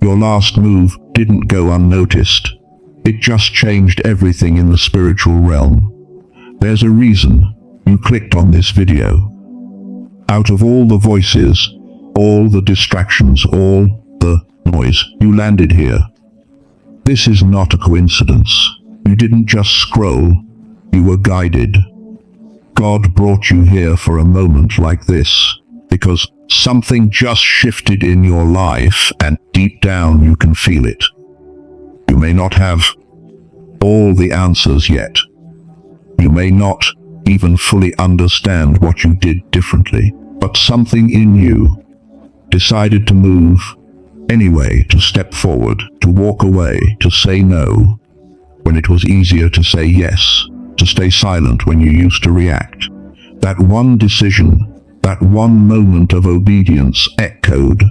Your last move didn't go unnoticed. It just changed everything in the spiritual realm. There's a reason you clicked on this video. Out of all the voices, all the distractions, all the noise, you landed here. This is not a coincidence. You didn't just scroll, you were guided. God brought you here for a moment like this, because something just shifted in your life, and deep down you can feel it. You may not have all the answers yet. You may not even fully understand what you did differently, but something in you decided to move anyway, to step forward, to walk away, to say no when it was easier to say yes, to stay silent when you used to react. That one decision, that one moment of obedience echoed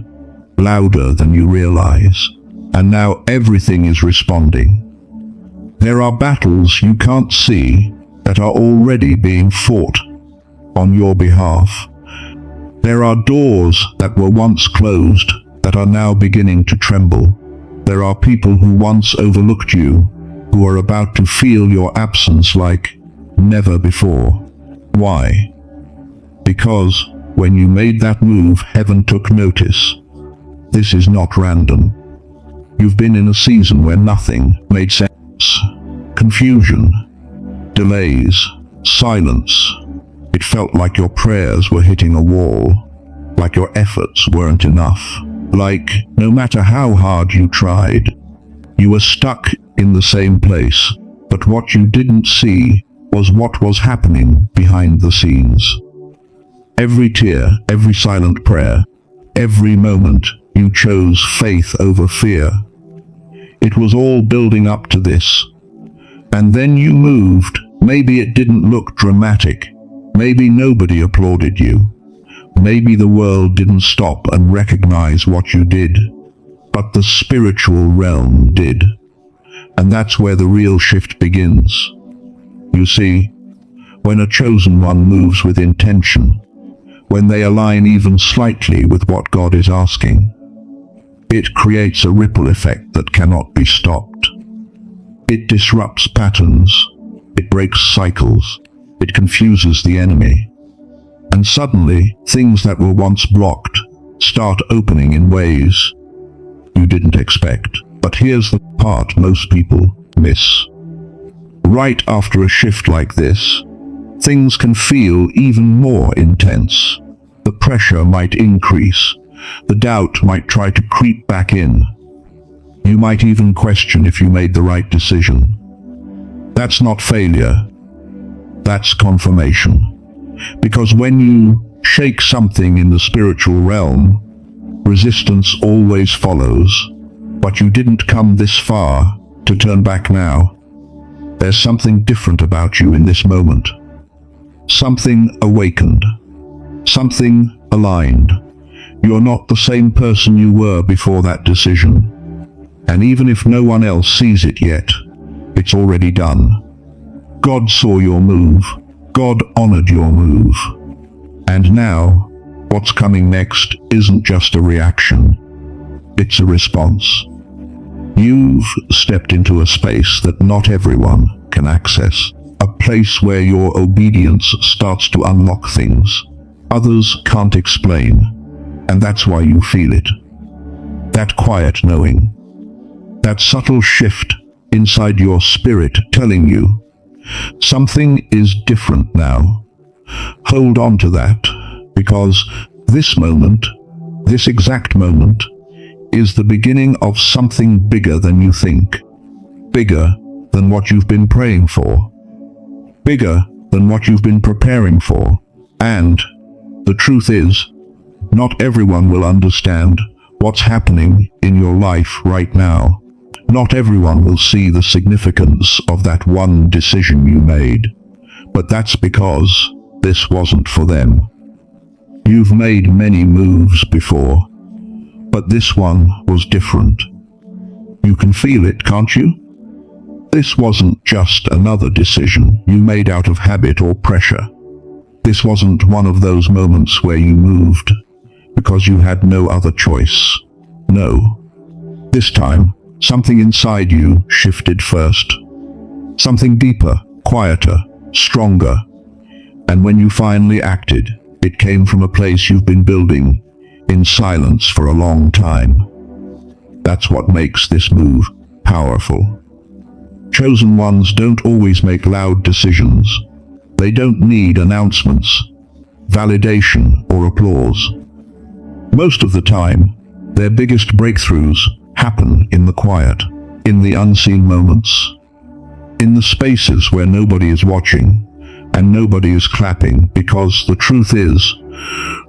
louder than you realize, and now everything is responding. There are battles you can't see that are already being fought on your behalf. There are doors that were once closed that are now beginning to tremble. There are people who once overlooked you, who are about to feel your absence like never before. Why? Because when you made that move, heaven took notice. This is not random. You've been in a season where nothing made sense. Confusion, delays, silence. It felt like your prayers were hitting a wall, like your efforts weren't enough, like no matter how hard you tried, you were stuck in the same place. But what you didn't see was what was happening behind the scenes. Every tear, every silent prayer, every moment you chose faith over fear. It was all building up to this. And then you moved. Maybe it didn't look dramatic. Maybe nobody applauded you. Maybe the world didn't stop and recognize what you did. But the spiritual realm did. And that's where the real shift begins. You see, when a chosen one moves with intention, when they align even slightly with what God is asking, it creates a ripple effect that cannot be stopped. It disrupts patterns, it breaks cycles, it confuses the enemy. And suddenly, things that were once blocked start opening in ways you didn't expect. But here's the part most people miss. Right after a shift like this, things can feel even more intense. The pressure might increase. The doubt might try to creep back in. You might even question if you made the right decision. That's not failure. That's confirmation. Because when you shake something in the spiritual realm, resistance always follows. But you didn't come this far to turn back now. There's something different about you in this moment. Something awakened. Something aligned. You're not the same person you were before that decision. And even if no one else sees it yet, it's already done. God saw your move. God honored your move. And now, what's coming next isn't just a reaction. It's a response. You've stepped into a space that not everyone can access. A place where your obedience starts to unlock things others can't explain. And that's why you feel it. That quiet knowing. That subtle shift inside your spirit telling you something is different now. Hold on to that, because this moment, this exact moment, is the beginning of something bigger than you think. Bigger than what you've been praying for. Bigger than what you've been preparing for. And the truth is, not everyone will understand what's happening in your life right now. Not everyone will see the significance of that one decision you made. But that's because this wasn't for them. You've made many moves before, but this one was different. You can feel it, can't you? This wasn't just another decision you made out of habit or pressure. This wasn't one of those moments where you moved because you had no other choice. No. This time, something inside you shifted first. Something deeper, quieter, stronger. And when you finally acted, it came from a place you've been building in silence for a long time. That's what makes this move powerful. Chosen ones don't always make loud decisions. They don't need announcements, validation, or applause. Most of the time, their biggest breakthroughs happen in the quiet, in the unseen moments, in the spaces where nobody is watching and nobody is clapping, because the truth is,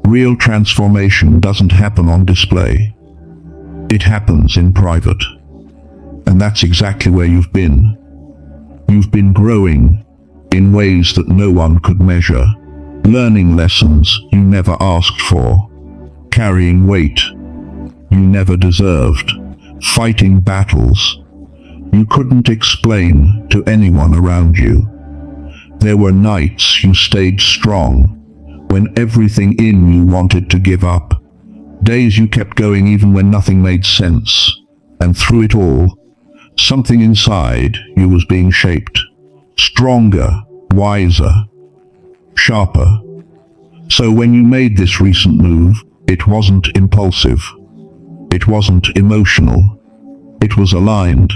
real transformation doesn't happen on display. It happens in private. And that's exactly where you've been. You've been growing in ways that no one could measure, learning lessons you never asked for, carrying weight you never deserved, fighting battles you couldn't explain to anyone around you. There were nights you stayed strong when everything in you wanted to give up, days you kept going even when nothing made sense, and through it all, something inside you was being shaped, stronger, wiser, sharper. So when you made this recent move, it wasn't impulsive. It wasn't emotional. It was aligned.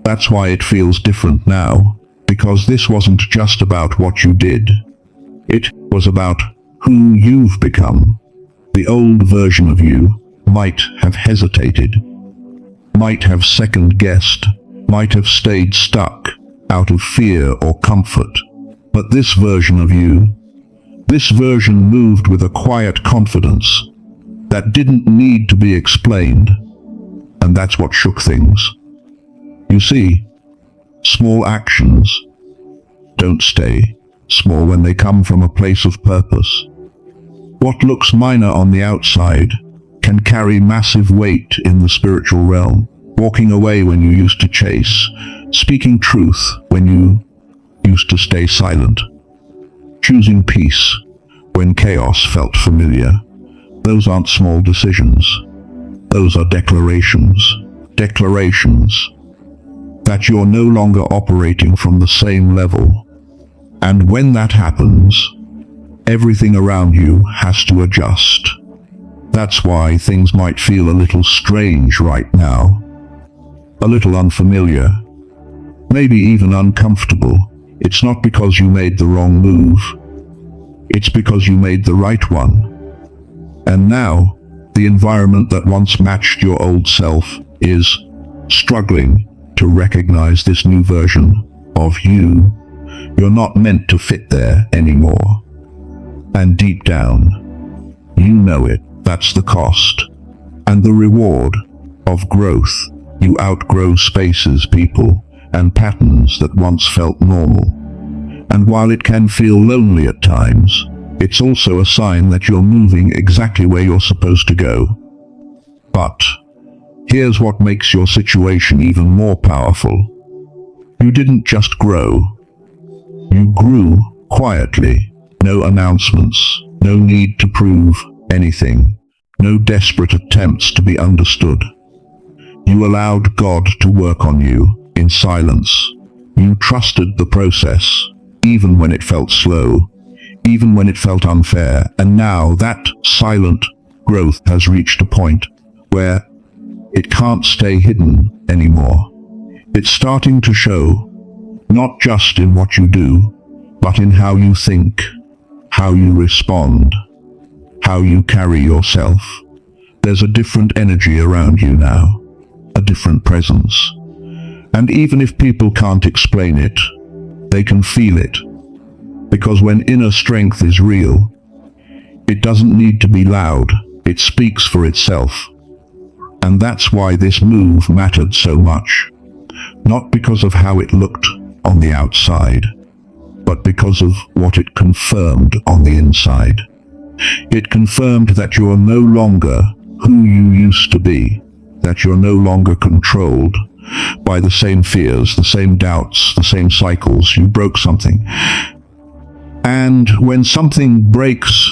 That's why it feels different now, because this wasn't just about what you did. It was about who you've become. The old version of you might have hesitated, might have second-guessed, might have stayed stuck out of fear or comfort. But this version of you, this version moved with a quiet confidence that didn't need to be explained, and that's what shook things. You see, small actions don't stay small when they come from a place of purpose. What looks minor on the outside can carry massive weight in the spiritual realm. Walking away when you used to chase, speaking truth when you used to stay silent, choosing peace when chaos felt familiar. Those aren't small decisions. Those are declarations. Declarations that you're no longer operating from the same level. And when that happens, everything around you has to adjust. That's why things might feel a little strange right now, a little unfamiliar, maybe even uncomfortable. It's not because you made the wrong move. It's because you made the right one. And now, the environment that once matched your old self is struggling to recognize this new version of you. You're not meant to fit there anymore. And deep down, you know it. That's the cost. And the reward of growth. You outgrow spaces, people, and patterns that once felt normal. And while it can feel lonely at times, it's also a sign that you're moving exactly where you're supposed to go. But here's what makes your situation even more powerful. You didn't just grow. You grew quietly. No announcements, no need to prove anything, no desperate attempts to be understood. You allowed God to work on you in silence. You trusted the process, even when it felt slow, even when it felt unfair. And now that silent growth has reached a point where it can't stay hidden anymore. It's starting to show, not just in what you do, but in how you think, how you respond, how you carry yourself. There's a different energy around you now, a different presence. And even if people can't explain it, they can feel it. Because when inner strength is real, it doesn't need to be loud, it speaks for itself. And that's why this move mattered so much. Not because of how it looked on the outside, but because of what it confirmed on the inside. It confirmed that you are no longer who you used to be, that you're no longer controlled by the same fears, the same doubts, the same cycles. You broke something. And when something breaks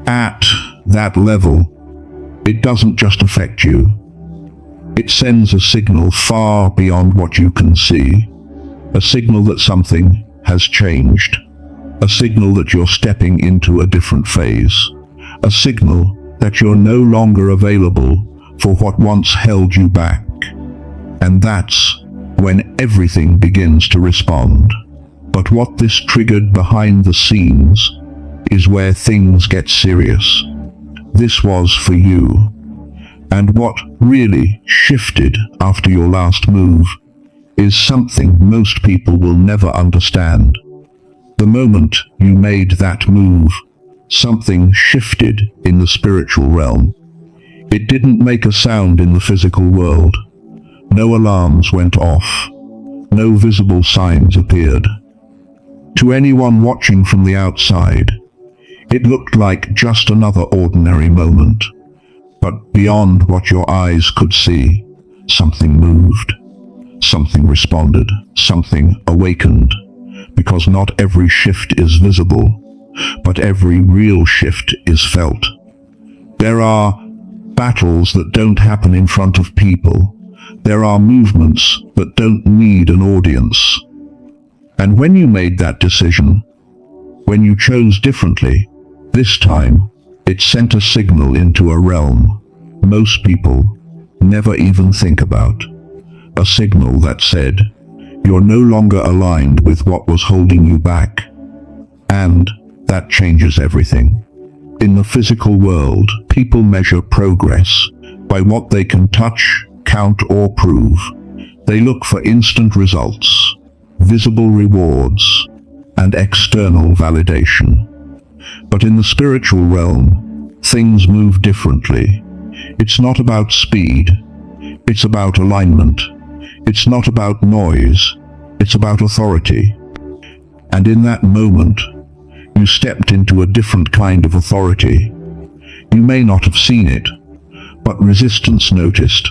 at that level, it doesn't just affect you. It sends a signal far beyond what you can see. A signal that something has changed. A signal that you're stepping into a different phase. A signal that you're no longer available for what once held you back. And that's when everything begins to respond. But what this triggered behind the scenes is where things get serious. This was for you. And what really shifted after your last move is something most people will never understand. The moment you made that move, something shifted in the spiritual realm. It didn't make a sound in the physical world. No alarms went off. No visible signs appeared. To anyone watching from the outside, it looked like just another ordinary moment. But beyond what your eyes could see, something moved. Something responded. Something awakened. Because not every shift is visible, but every real shift is felt. There are battles that don't happen in front of people. There are movements that don't need an audience. And when you made that decision, when you chose differently, this time, it sent a signal into a realm most people never even think about. A signal that said, you're no longer aligned with what was holding you back. And that changes everything. In the physical world, people measure progress by what they can touch, count, or prove. They look for instant results, visible rewards, and external validation. But in the spiritual realm, things move differently. It's not about speed. It's about alignment. It's not about noise. It's about authority. And in that moment, you stepped into a different kind of authority. You may not have seen it, but resistance noticed,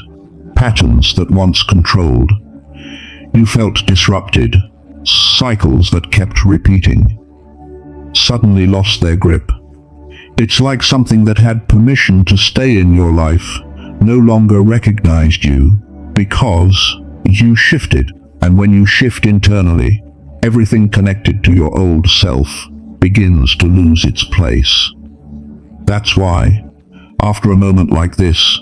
patterns that once controlled. You felt disrupted, cycles that kept repeating, suddenly lost their grip. It's like something that had permission to stay in your life no longer recognized you because you shifted. And when you shift internally, everything connected to your old self begins to lose its place. That's why, after a moment like this,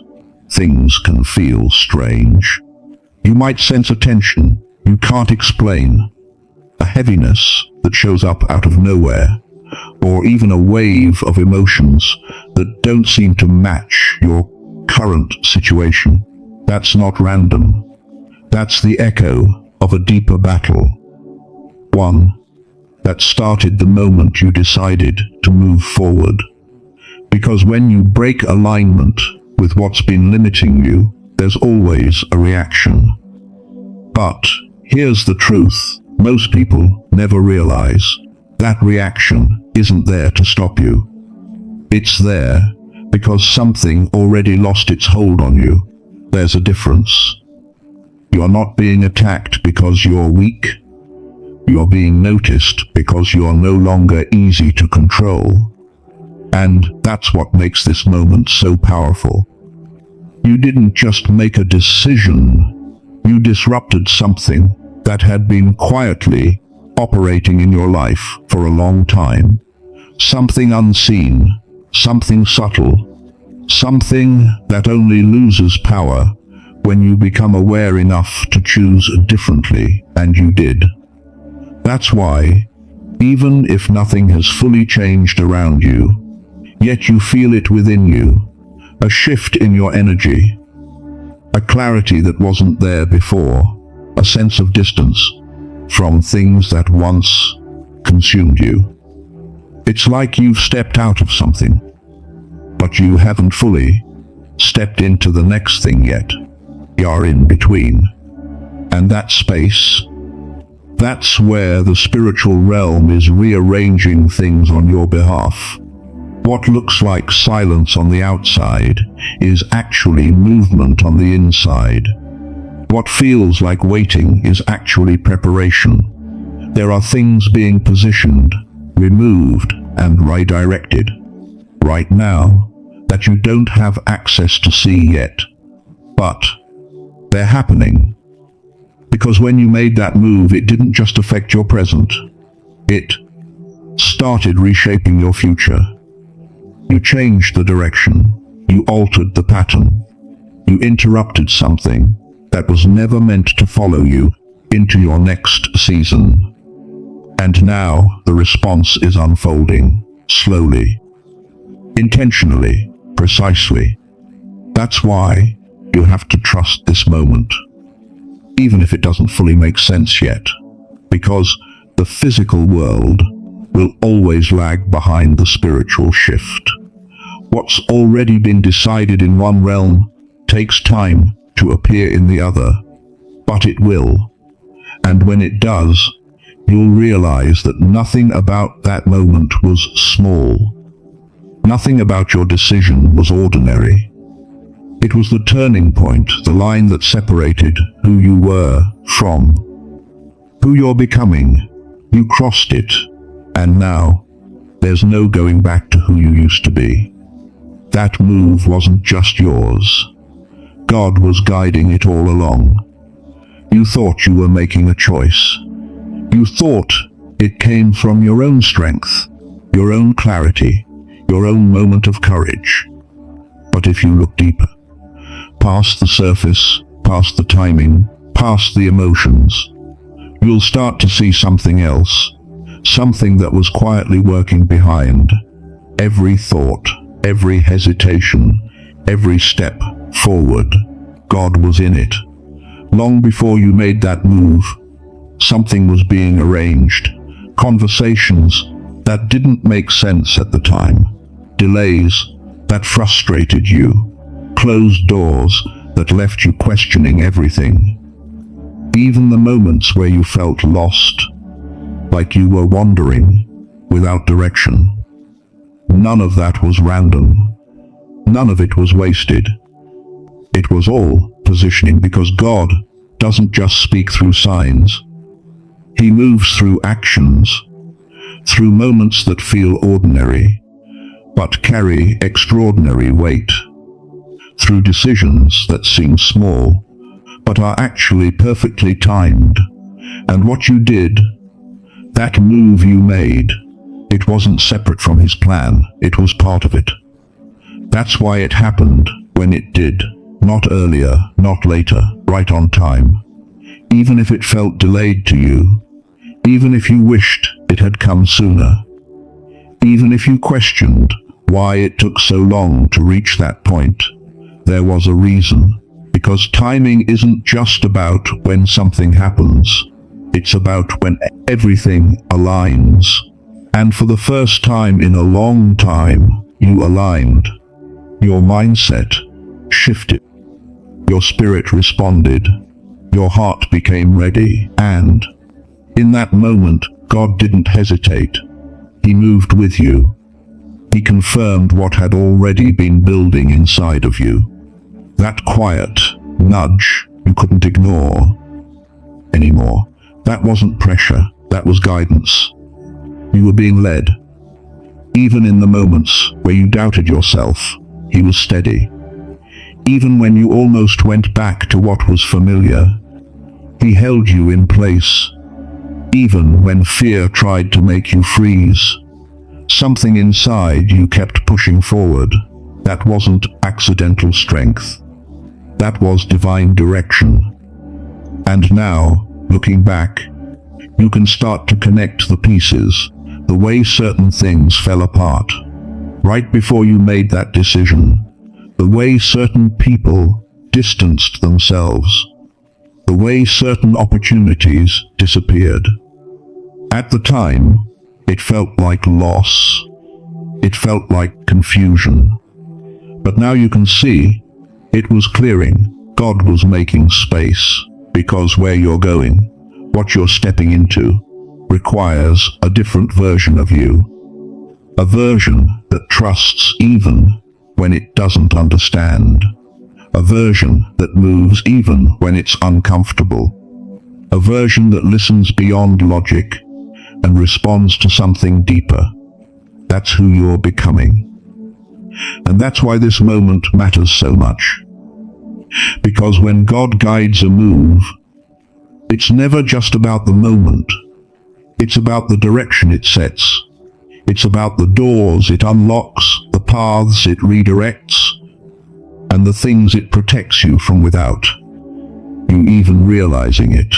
things can feel strange. You might sense a tension you can't explain, a heaviness that shows up out of nowhere, or even a wave of emotions that don't seem to match your current situation. That's not random. That's the echo of a deeper battle. One that started the moment you decided to move forward. Because when you break alignment with what's been limiting you, there's always a reaction. But here's the truth most people never realize. That reaction isn't there to stop you. It's there because something already lost its hold on you. There's a difference. You're not being attacked because you're weak. You're being noticed because you're no longer easy to control. And that's what makes this moment so powerful. You didn't just make a decision. You disrupted something that had been quietly operating in your life for a long time. Something unseen, something subtle, something that only loses power when you become aware enough to choose differently, and you did. That's why, even if nothing has fully changed around you, yet you feel it within you, a shift in your energy, a clarity that wasn't there before, a sense of distance from things that once consumed you. It's like you've stepped out of something, but you haven't fully stepped into the next thing yet. You're in between. And that space, that's where the spiritual realm is rearranging things on your behalf. What looks like silence on the outside is actually movement on the inside. What feels like waiting is actually preparation. There are things being positioned, removed, and redirected right now that you don't have access to see yet. But They're happening. Because when you made that move, it didn't just affect your present. It started reshaping your future. You changed the direction. You altered the pattern. You interrupted something that was never meant to follow you into your next season. And now the response is unfolding, slowly, intentionally, precisely. That's why you have to trust this moment, even if it doesn't fully make sense yet, because the physical world will always lag behind the spiritual shift. What's already been decided in one realm takes time to appear in the other, but it will. And when it does, you'll realize that nothing about that moment was small. Nothing about your decision was ordinary. It was the turning point, the line that separated who you were from who you're becoming. You crossed it, and now there's no going back to who you used to be. That move wasn't just yours. God was guiding it all along. You thought you were making a choice. You thought it came from your own strength, your own clarity, your own moment of courage. But if you look deeper, past the surface, past the timing, past the emotions, you'll start to see something else, something that was quietly working behind every thought, every hesitation, every step forward. God was in it. Long before you made that move, something was being arranged. Conversations that didn't make sense at the time. Delays that frustrated you. Closed doors that left you questioning everything. Even the moments where you felt lost, like you were wandering without direction. None of that was random. None of it was wasted. It was all positioning, because God doesn't just speak through signs. He moves through actions, through moments that feel ordinary, but carry extraordinary weight, through decisions that seem small, but are actually perfectly timed. And what you did, that move you made, it wasn't separate from his plan, it was part of it. That's why it happened when it did, not earlier, not later, right on time. Even if it felt delayed to you, even if you wished it had come sooner, even if you questioned why it took so long to reach that point, there was a reason. Because timing isn't just about when something happens, it's about when everything aligns. And for the first time in a long time, you aligned. Your mindset shifted. Your spirit responded. Your heart became ready. And in that moment, God didn't hesitate. He moved with you. He confirmed what had already been building inside of you. That quiet nudge you couldn't ignore anymore. That wasn't pressure, that was guidance. You were being led. Even in the moments where you doubted yourself, he was steady. Even when you almost went back to what was familiar, he held you in place. Even when fear tried to make you freeze, something inside you kept pushing forward. That wasn't accidental strength. That was divine direction. And now, looking back, you can start to connect the pieces, the way certain things fell apart. Right before you made that decision, the way certain people distanced themselves, the way certain opportunities disappeared. At the time, it felt like loss. It felt like confusion. But now you can see, it was clearing. God was making space, because where you're going, what you're stepping into, requires a different version of you. A version that trusts even when it doesn't understand. A version that moves even when it's uncomfortable. A version that listens beyond logic and responds to something deeper. That's who you're becoming. And that's why this moment matters so much. Because when God guides a move, it's never just about the moment. It's about the direction it sets. It's about the doors it unlocks, the paths it redirects, and the things it protects you from without you even realizing it.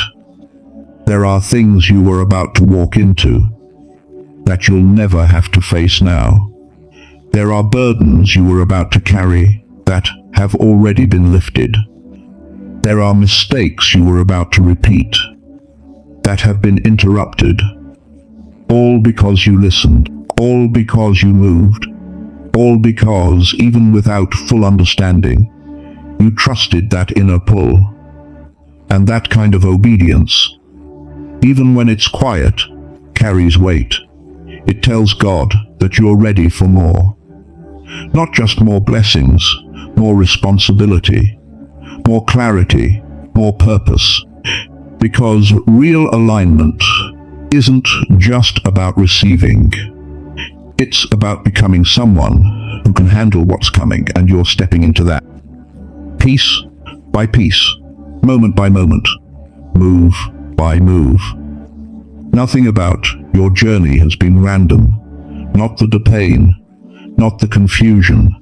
There are things you were about to walk into that you'll never have to face now. There are burdens you were about to carry that have already been lifted. There are mistakes you were about to repeat that have been interrupted. All because you listened, all because you moved, all because, even without full understanding, you trusted that inner pull. And that kind of obedience, even when it's quiet, carries weight. It tells God that you're ready for more. Not just more blessings, more responsibility, more clarity, more purpose. Because real alignment isn't just about receiving. It's about becoming someone who can handle what's coming, and you're stepping into that. Piece by piece, moment by moment, move by move. Nothing about your journey has been random. Not the pain, not the confusion,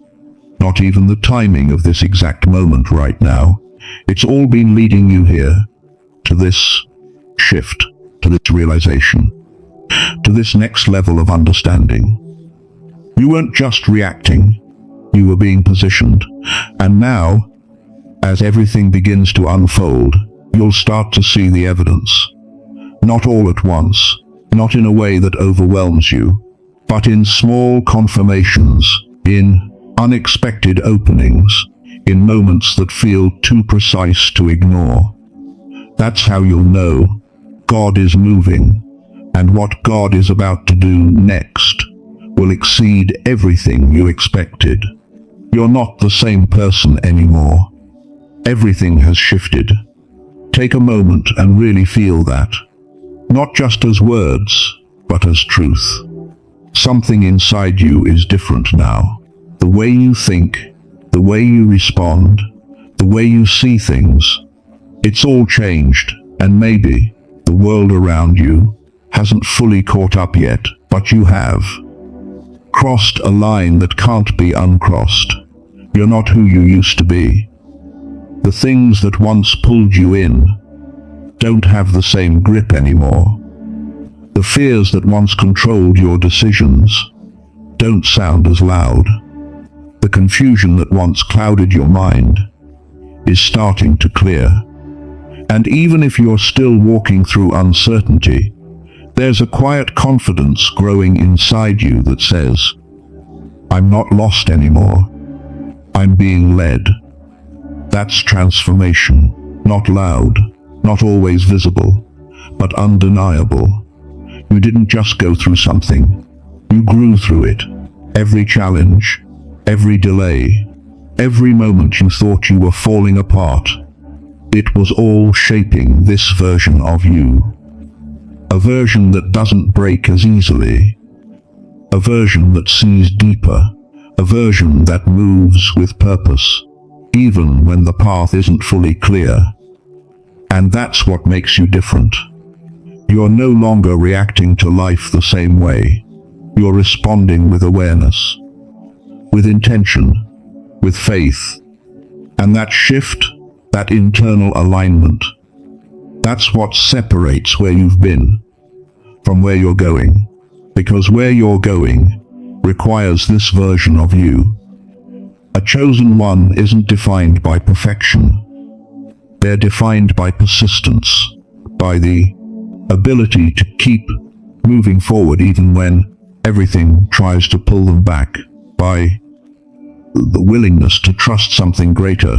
not even the timing of this exact moment right now. It's all been leading you here, to this shift, to this realization, to this next level of understanding. You weren't just reacting, you were being positioned. And now, as everything begins to unfold, you'll start to see the evidence. Not all at once, not in a way that overwhelms you, but in small confirmations, in unexpected openings, in moments that feel too precise to ignore. That's how you'll know God is moving, and what God is about to do next will exceed everything you expected. You're not the same person anymore. Everything has shifted. Take a moment and really feel that. Not just as words, but as truth. Something inside you is different now. The way you think, the way you respond, the way you see things, it's all changed, and maybe the world around you hasn't fully caught up yet, but you have crossed a line that can't be uncrossed. You're not who you used to be. The things that once pulled you in don't have the same grip anymore. The fears that once controlled your decisions don't sound as loud. The confusion that once clouded your mind is starting to clear. And even if you're still walking through uncertainty, there's a quiet confidence growing inside you that says, I'm not lost anymore. I'm being led. That's transformation, not loud, not always visible, but undeniable. You didn't just go through something, you grew through it. Every challenge, every delay, every moment you thought you were falling apart, it was all shaping this version of you. A version that doesn't break as easily. A version that sees deeper. A version that moves with purpose, even when the path isn't fully clear. And that's what makes you different. You're no longer reacting to life the same way. You're responding with awareness, with intention, with faith. And that shift, that internal alignment, that's what separates where you've been from where you're going. Because where you're going requires this version of you. A chosen one isn't defined by perfection. They're defined by persistence, by the ability to keep moving forward even when everything tries to pull them back, by the willingness to trust something greater,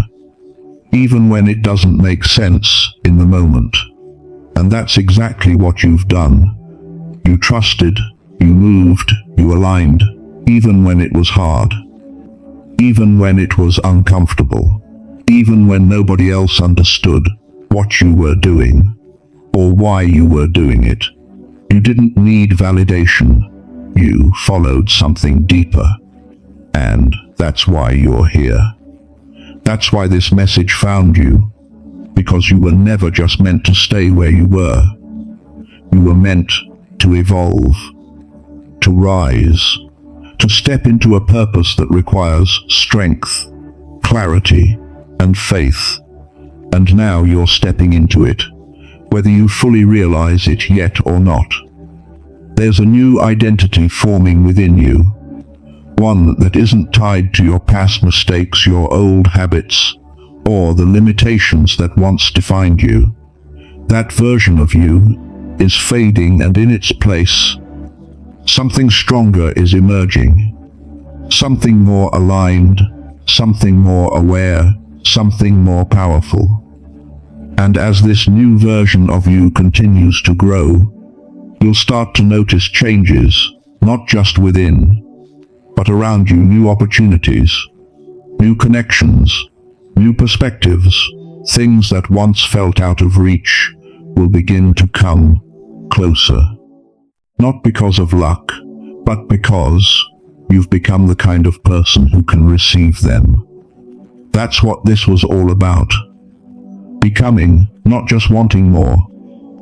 even when it doesn't make sense in the moment. And that's exactly what you've done. You trusted, you moved, you aligned, even when it was hard, even when it was uncomfortable, even when nobody else understood what you were doing, or why you were doing it. You didn't need validation. You followed something deeper. And that's why you're here. That's why this message found you, because you were never just meant to stay where you were. You were meant to evolve, to rise, to step into a purpose that requires strength, clarity, and faith. And now you're stepping into it, whether you fully realize it yet or not. There's a new identity forming within you, one that isn't tied to your past mistakes, your old habits, or the limitations that once defined you. That version of you is fading, and in its place, something stronger is emerging. Something more aligned, something more aware, something more powerful. And as this new version of you continues to grow, you'll start to notice changes, not just within, but around you. New opportunities, new connections, new perspectives. Things that once felt out of reach will begin to come closer. Not because of luck, but because you've become the kind of person who can receive them. That's what this was all about. Becoming, not just wanting more,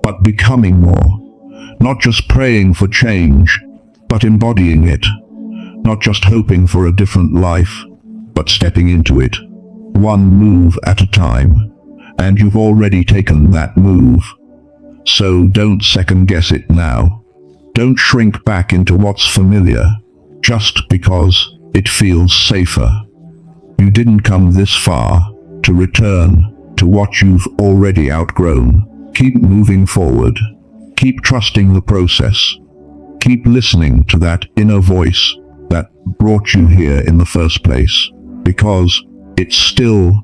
but becoming more. Not just praying for change, but embodying it. Not just hoping for a different life, but stepping into it. One move at a time. And you've already taken that move. So don't second guess it now. Don't shrink back into what's familiar, just because it feels safer. You didn't come this far to return to what you've already outgrown. Keep moving forward. Keep trusting the process. Keep listening to that inner voice that brought you here in the first place, because it's still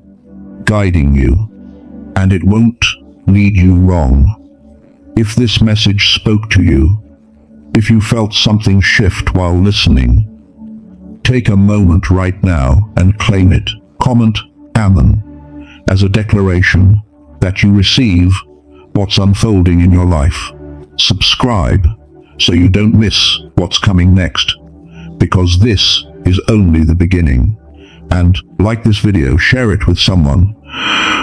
guiding you, and it won't lead you wrong. If this message spoke to you, if you felt something shift while listening, take a moment right now and claim it. Comment Amen as a declaration that you receive what's unfolding in your life. Subscribe so you don't miss what's coming next, because this is only the beginning. And like this video, share it with someone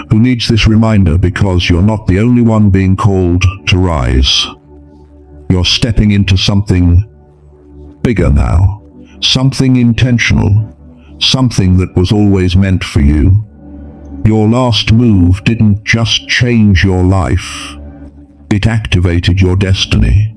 who needs this reminder, because you're not the only one being called to rise. You're stepping into something bigger now, something intentional, something that was always meant for you. Your last move didn't just change your life, it activated your destiny.